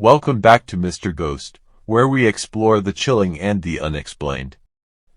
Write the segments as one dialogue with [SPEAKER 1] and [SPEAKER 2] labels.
[SPEAKER 1] Welcome back to MR.Ghost, where we explore the chilling and the unexplained.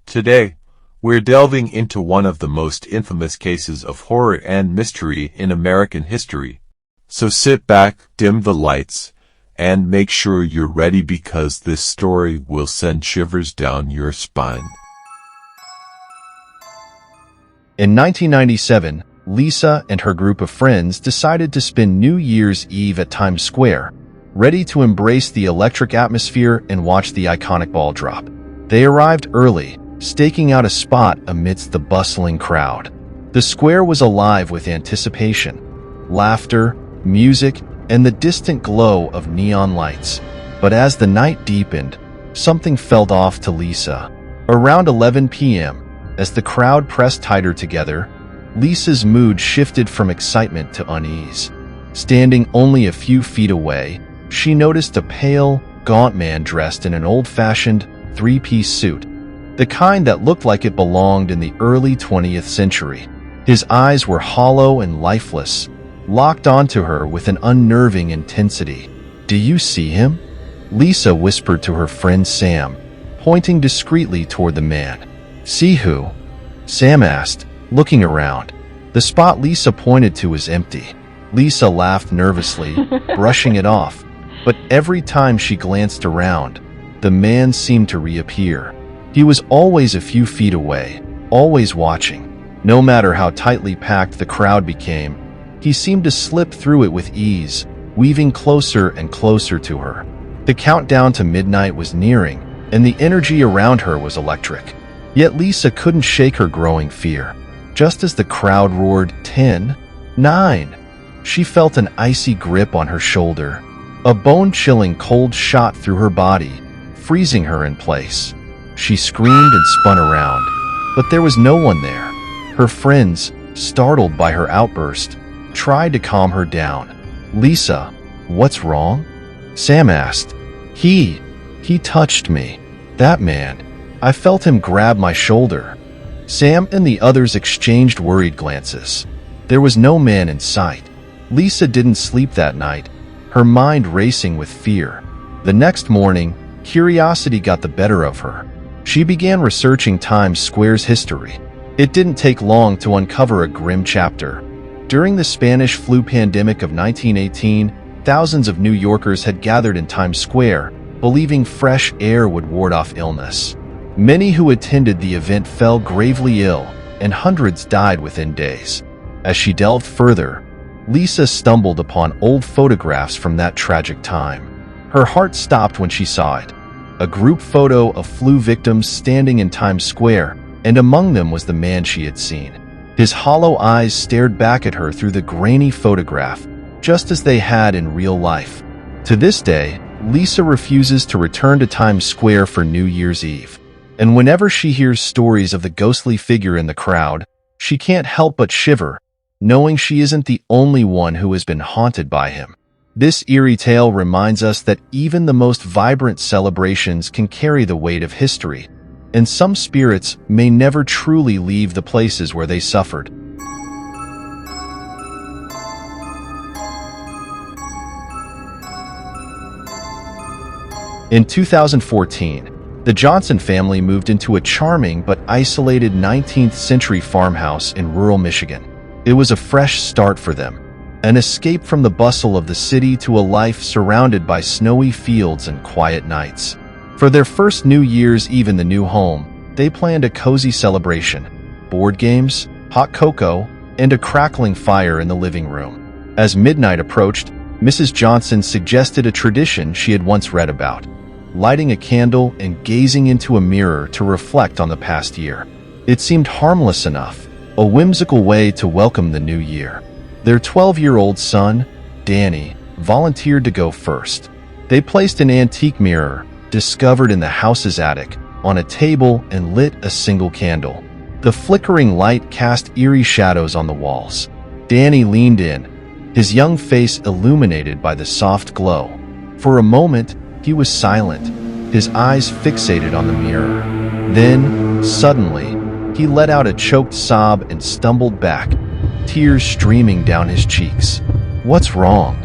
[SPEAKER 1] Today, we're delving into one of the most infamous cases of horror and mystery in American history. So sit back, dim the lights, and make sure you're ready because this story will send shivers down your spine.
[SPEAKER 2] In 1997, Lisa and her group of friends decided to spend New Year's Eve at Times Square, ready to embrace the electric atmosphere and watch the iconic ball drop. They arrived early, staking out a spot amidst the bustling crowd. The square was alive with anticipation, laughter, music, and the distant glow of neon lights. But as the night deepened, something felt off to Lisa. Around 11 p.m., as the crowd pressed tighter together, Lisa's mood shifted from excitement to unease. Standing only a few feet away, she noticed a pale, gaunt man dressed in an old-fashioned, three-piece suit, the kind that looked like it belonged in the early 20th century. His eyes were hollow and lifeless, locked onto her with an unnerving intensity. "Do you see him?" Lisa whispered to her friend Sam, pointing discreetly toward the man. "See who?" Sam asked, looking around. The spot Lisa pointed to was empty. Lisa laughed nervously, brushing it off, but every time she glanced around, the man seemed to reappear. He was always a few feet away, always watching. No matter how tightly packed the crowd became, he seemed to slip through it with ease, weaving closer and closer to her. The countdown to midnight was nearing, and the energy around her was electric. Yet Lisa couldn't shake her growing fear. Just as the crowd roared 10, 9, she felt an icy grip on her shoulder. A bone-chilling cold shot through her body, freezing her in place. She screamed and spun around, but there was no one there. Her friends, startled by her outburst, tried to calm her down. "Lisa, what's wrong?" Sam asked. He touched me. That man. I felt him grab my shoulder." Sam and the others exchanged worried glances. There was no man in sight. Lisa didn't sleep that night, her mind racing with fear. The next morning, curiosity got the better of her. She began researching Times Square's history. It didn't take long to uncover a grim chapter. During the Spanish flu pandemic of 1918, thousands of New Yorkers had gathered in Times Square, believing fresh air would ward off illness. Many who attended the event fell gravely ill, and hundreds died within days. As she delved further, Lisa stumbled upon old photographs from that tragic time. Her heart stopped when she saw it. A group photo of flu victims standing in Times Square, and among them was the man she had seen. His hollow eyes stared back at her through the grainy photograph, just as they had in real life. To this day, Lisa refuses to return to Times Square for New Year's Eve. And whenever she hears stories of the ghostly figure in the crowd, she can't help but shiver, knowing she isn't the only one who has been haunted by him. This eerie tale reminds us that even the most vibrant celebrations can carry the weight of history, and some spirits may never truly leave the places where they suffered. In 2014, the Johnson family moved into a charming but isolated 19th-century farmhouse in rural Michigan. It was a fresh start for them, an escape from the bustle of the city to a life surrounded by snowy fields and quiet nights. For their first New Year's Eve in the new home, they planned a cozy celebration, board games, hot cocoa, and a crackling fire in the living room. As midnight approached, Mrs. Johnson suggested a tradition she had once read about: lighting a candle and gazing into a mirror to reflect on the past year. It seemed harmless enough, a whimsical way to welcome the new year. Their 12-year-old son, Danny, volunteered to go first. They placed an antique mirror, discovered in the house's attic, on a table and lit a single candle. The flickering light cast eerie shadows on the walls. Danny leaned in, his young face illuminated by the soft glow. For a moment, he was silent, his eyes fixated on the mirror. Then, suddenly, he let out a choked sob and stumbled back, tears streaming down his cheeks. "What's wrong?"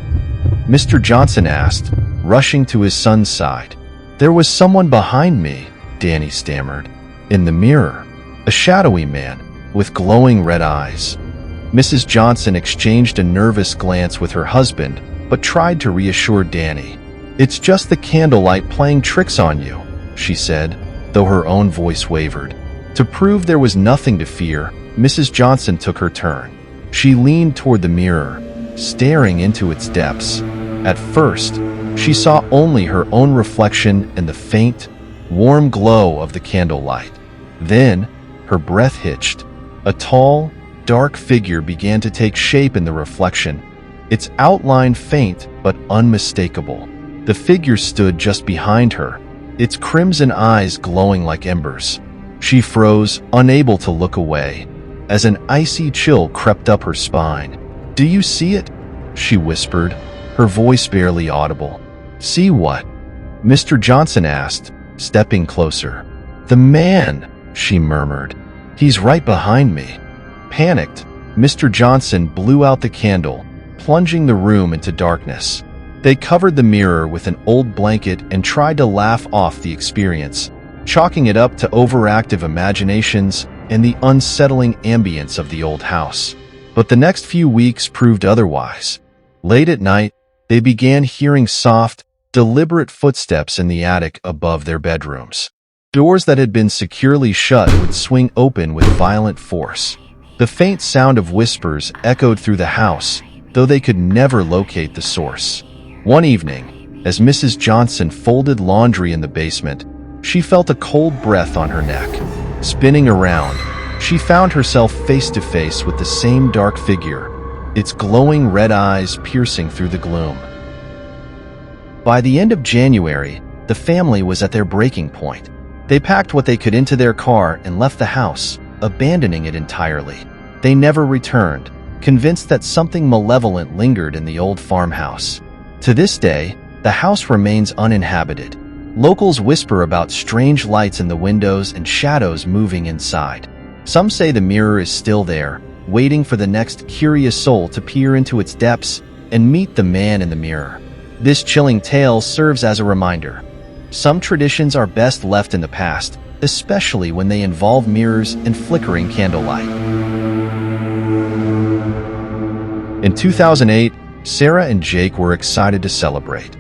[SPEAKER 2] Mr. Johnson asked, rushing to his son's side. "There was someone behind me," Danny stammered. "In the mirror. A shadowy man, with glowing red eyes." Mrs. Johnson exchanged a nervous glance with her husband, but tried to reassure Danny. "It's just the candlelight playing tricks on you," she said, though her own voice wavered. To prove there was nothing to fear, Mrs. Johnson took her turn. She leaned toward the mirror, staring into its depths. At first, she saw only her own reflection and the faint, warm glow of the candlelight. Then, her breath hitched. A tall, dark figure began to take shape in the reflection, its outline faint but unmistakable. The figure stood just behind her, its crimson eyes glowing like embers. She froze, unable to look away, as an icy chill crept up her spine. "Do you see it?" she whispered, her voice barely audible. "See what?" Mr. Johnson asked, stepping closer. "The man," she murmured. "He's right behind me." Panicked, Mr. Johnson blew out the candle, plunging the room into darkness. They covered the mirror with an old blanket and tried to laugh off the experience, chalking it up to overactive imaginations and the unsettling ambience of the old house. But the next few weeks proved otherwise. Late at night, they began hearing soft, deliberate footsteps in the attic above their bedrooms. Doors that had been securely shut would swing open with violent force. The faint sound of whispers echoed through the house, though they could never locate the source. One evening, as Mrs. Johnson folded laundry in the basement, she felt a cold breath on her neck. Spinning around, she found herself face to face with the same dark figure, its glowing red eyes piercing through the gloom. By the end of January, the family was at their breaking point. They packed what they could into their car and left the house, abandoning it entirely. They never returned, convinced that something malevolent lingered in the old farmhouse. To this day, the house remains uninhabited. Locals whisper about strange lights in the windows and shadows moving inside. Some say the mirror is still there, waiting for the next curious soul to peer into its depths and meet the man in the mirror. This chilling tale serves as a reminder. Some traditions are best left in the past, especially when they involve mirrors and flickering candlelight. In 2008, Sarah and Jake were excited to celebrate.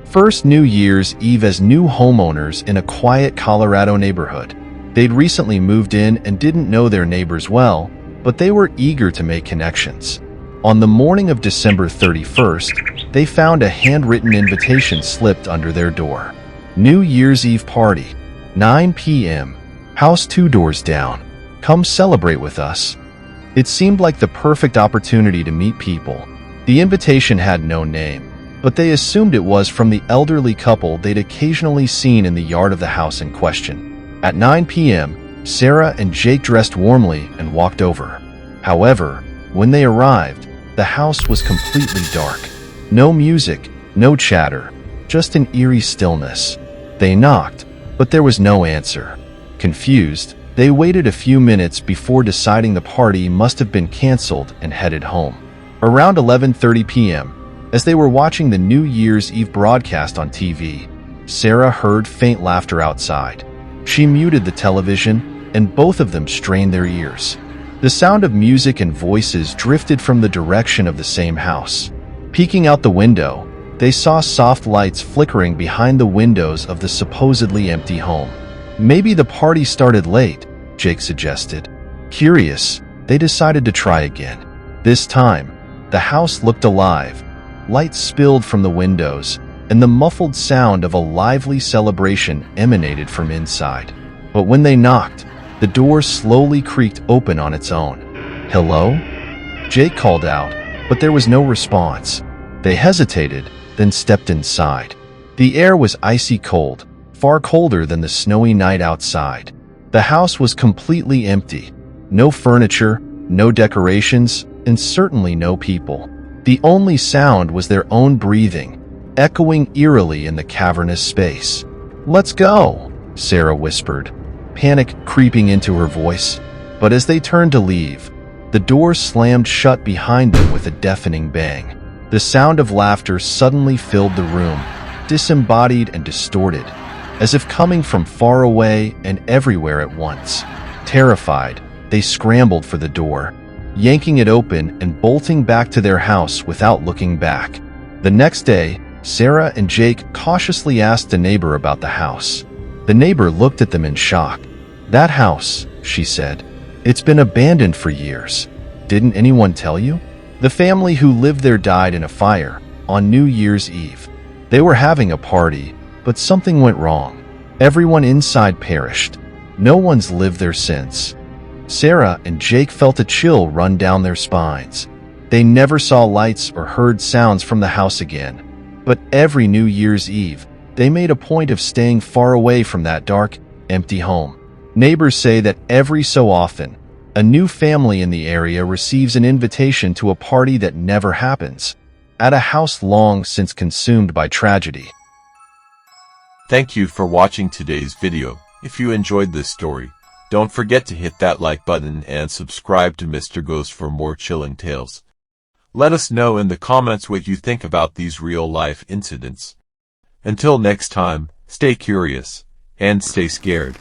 [SPEAKER 2] First New Year's Eve as new homeowners in a quiet Colorado neighborhood. They'd recently moved in and didn't know their neighbors well, but they were eager to make connections. On the morning of December 31st, they found a handwritten invitation slipped under their door. New Year's Eve party, 9 p.m., house 2 doors down. Come celebrate with us. It seemed like the perfect opportunity to meet people. The invitation had no name, but they assumed it was from the elderly couple they'd occasionally seen in the yard of the house in question. At 9 p.m., Sarah and Jake dressed warmly and walked over. However, when they arrived, the house was completely dark. No music, no chatter, just an eerie stillness. They knocked, but there was no answer. Confused, they waited a few minutes before deciding the party must have been canceled and headed home. Around 11:30 p.m., as they were watching the New Year's Eve broadcast on TV, Sarah heard faint laughter outside. She muted the television, and both of them strained their ears. The sound of music and voices drifted from the direction of the same house. Peeking out the window, they saw soft lights flickering behind the windows of the supposedly empty home. Maybe the party started late, Jake suggested. Curious, they decided to try again. This time, the house looked alive. Lights spilled from the windows, and the muffled sound of a lively celebration emanated from inside. But when they knocked, the door slowly creaked open on its own. "Hello?" Jake called out, but there was no response. They hesitated, then stepped inside. The air was icy cold, far colder than the snowy night outside. The house was completely empty. No furniture, no decorations, and certainly no people. The only sound was their own breathing, echoing eerily in the cavernous space. "Let's go," Sarah whispered, panic creeping into her voice. But as they turned to leave, the door slammed shut behind them with a deafening bang. The sound of laughter suddenly filled the room, disembodied and distorted, as if coming from far away and everywhere at once. Terrified, they scrambled for the door, yanking it open and bolting back to their house without looking back. The next day, Sarah and Jake cautiously asked a neighbor about the house. The neighbor looked at them in shock. "That house," she said, "it's been abandoned for years. Didn't anyone tell you?" The family who lived there died in a fire on New Year's Eve. They were having a party, but something went wrong. Everyone inside perished. No one's lived there since. Sarah and Jake felt a chill run down their spines. They never saw lights or heard sounds from the house again. But every New Year's Eve, they made a point of staying far away from that dark, empty home. Neighbors say that every so often, a new family in the area receives an invitation to a party that never happens, at a house long since consumed by tragedy.
[SPEAKER 1] Thank you for watching today's video. If you enjoyed this story, don't forget to hit that like button and subscribe to MR.Ghost for more chilling tales. Let us know in the comments what you think about these real-life incidents. Until next time, stay curious and stay scared.